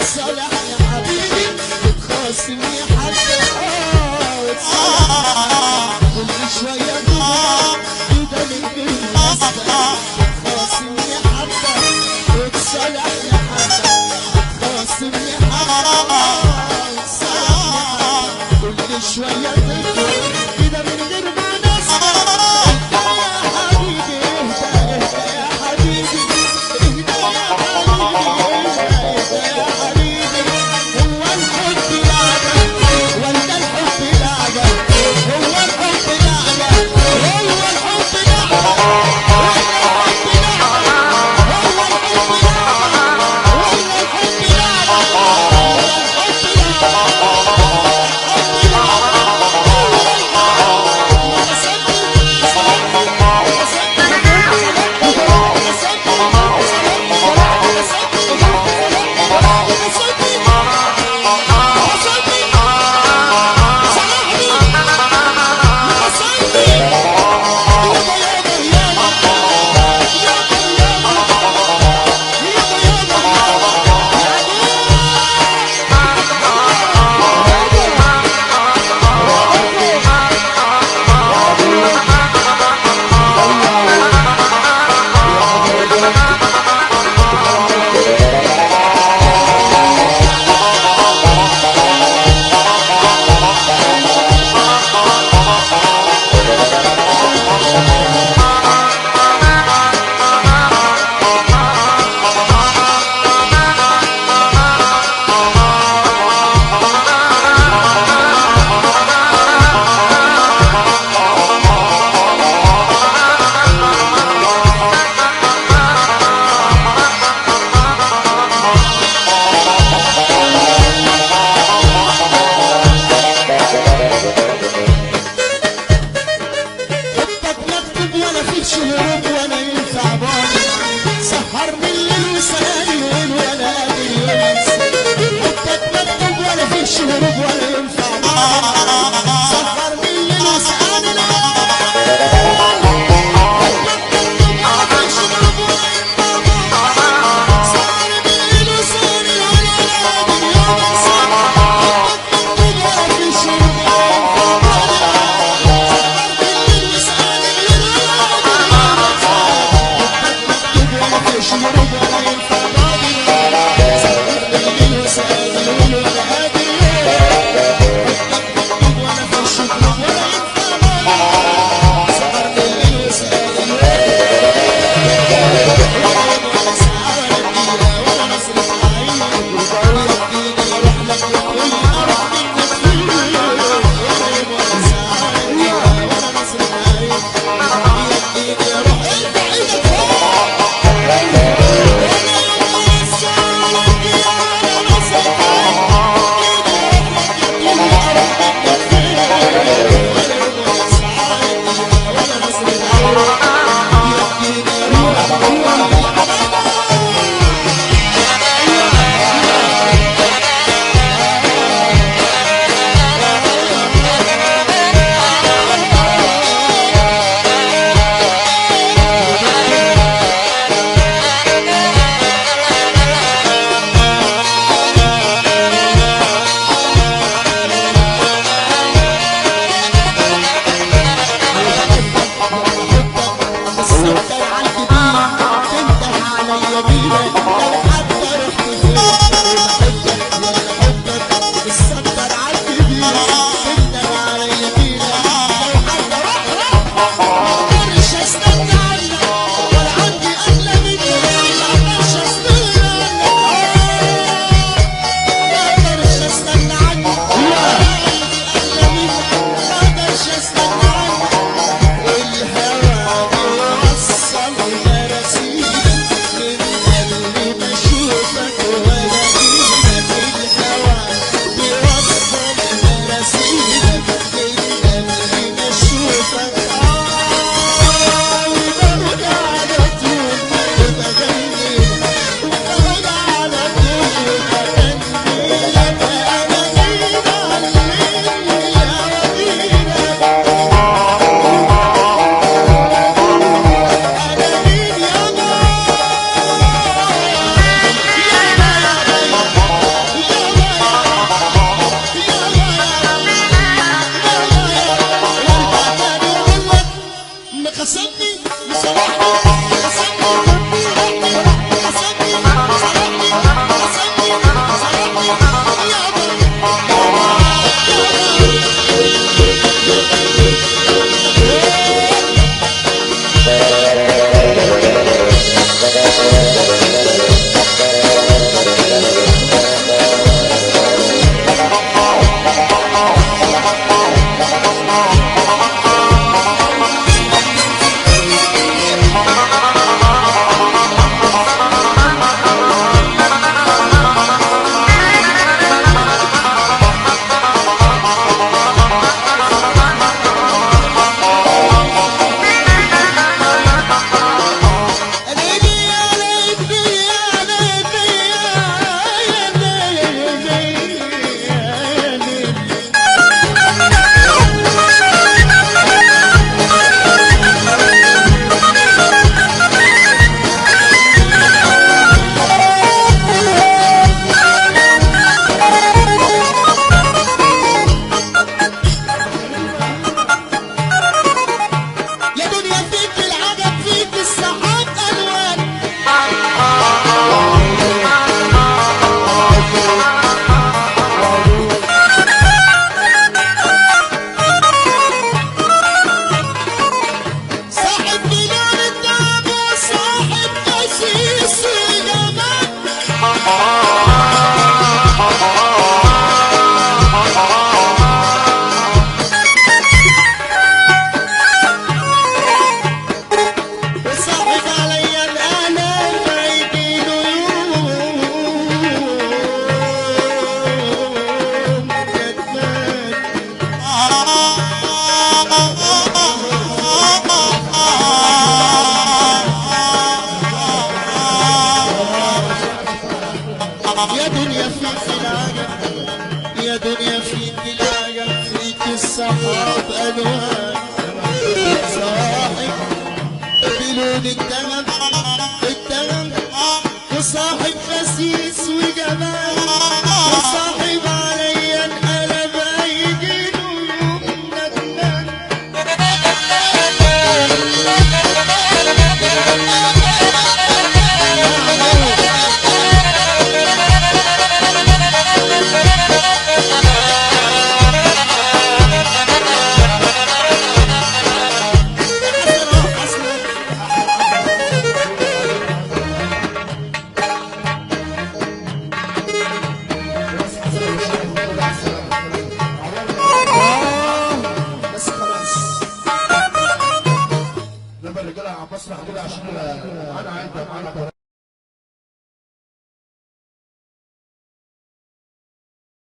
وتصالح يا حبيبي وتخاصمني حتى وتصالح كل شوية كده من غير مناسبة وتخاصمني حتى وتصالح يا حبيبي وتخاصمني حتى وتصالح كل شوية كده من غير مناسبة يا حبيبي اهدى يا حبيبي اهدى يا حبيبي يا حبيبي هو الحب لعبة ولا الحب لعبة هو الحب لعبة هو الحب لعبة ولا الحب لعبة هو الحب لعبة ولا الحب لعبة ولا الحب لعبة وصاحب عليا الآلام هيجيله يوم ندمان. يا دنيا فيك العجب، يا دنيا فيك العجب، فيك السحاب ألوان صاحب بلون الدغم الدغم، وصاحب خسيس وجمال، وصاحب عليا القلب هيجيله يوم ندمان. بس خلاص لما الرجاله عباس راح كده عشان انا عايز